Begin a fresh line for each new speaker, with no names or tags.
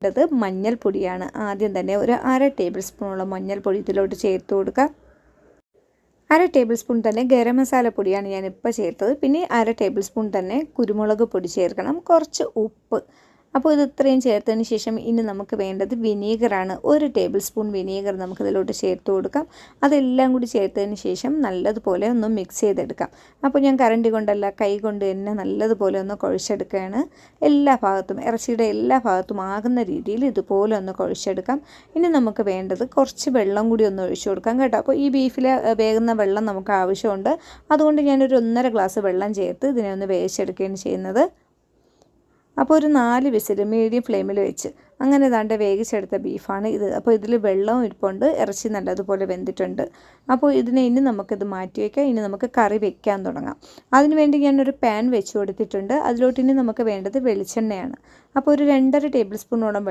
വേണ്ടത് മഞ്ഞൾപ്പൊടിയാണ്. ആദ്യം തന്നെ ഒരു 1/2 ടേബിൾ സ്പൂണോളം മഞ്ഞൾപ്പൊടി ഇതിലോട്ട് ചേർത്ത് കൊടുക്കാം. 1/2 ടേബിൾ സ്പൂൺ തന്നെ ഗരം മസാല പൊടിയാണ് ഞാനിപ്പോൾ ചേർത്തത്. പിന്നെ 1/2 ടേബിൾ സ്പൂൺ തന്നെ കുരുമുളക് പൊടി ചേർക്കണം. കുറച്ച് ഉപ്പ്. അപ്പോൾ ഇത് ഇത്രയും ചേർത്തതിന് ശേഷം ഇനി നമുക്ക് വേണ്ടത് വിനീഗറാണ്. 1 ടേബിൾ സ്പൂൺ വിനീഗർ നമുക്കിതിലോട്ട് ചേർത്ത് കൊടുക്കാം. അതെല്ലാം കൂടി ചേർത്തതിന് ശേഷം നല്ലതുപോലെ ഒന്ന് മിക്സ് ചെയ്തെടുക്കാം. അപ്പോൾ ഞാൻ കരണ്ടി കൊണ്ടല്ല, കൈ കൊണ്ട് തന്നെ നല്ലതുപോലെ ഒന്ന് കുഴച്ചെടുക്കുകയാണ്. എല്ലാ ഭാഗത്തും, ഇറച്ചിയുടെ എല്ലാ ഭാഗത്തും ആകുന്ന രീതിയിൽ ഇതുപോലെ ഒന്ന് കുഴച്ചെടുക്കാം. ഇനി നമുക്ക് വേണ്ടത് കുറച്ച് വെള്ളം കൂടി ഒന്ന് ഒഴിച്ചു കൊടുക്കാം കേട്ടോ. അപ്പോൾ ഈ ബീഫിൽ വേകുന്ന വെള്ളം നമുക്ക് ആവശ്യമുണ്ട്. അതുകൊണ്ട് ഞാനൊരു 1.5 ഗ്ലാസ് വെള്ളം ചേർത്ത് ഇതിനെ ഒന്ന് വേവിച്ചെടുക്കുകയാണ് ചെയ്യുന്നത്. അപ്പോൾ ഒരു 4 വിസിൽ മീഡിയം ഫ്ലെയിമിൽ വെച്ച് അങ്ങനെ ദാണ്ട് വേവിച്ചെടുത്ത ബീഫാണ് ഇത്. അപ്പോൾ ഇതിൽ വെള്ളവും ഇരിപ്പുണ്ട്, ഇറച്ചി നല്ലതുപോലെ വെന്തിട്ടുണ്ട്. അപ്പോൾ ഇതിനെ ഇനി നമുക്കിത് മാറ്റി വയ്ക്കാം. ഇനി നമുക്ക് കറി വെക്കാൻ തുടങ്ങാം. അതിനുവേണ്ടി ഞാനൊരു പാൻ വെച്ച് കൊടുത്തിട്ടുണ്ട്. അതിലോട്ട് ഇനി നമുക്ക് വേണ്ടത് വെളിച്ചെണ്ണയാണ്. അപ്പോൾ ഒരു 2.5 ടേബിൾ സ്പൂണോളം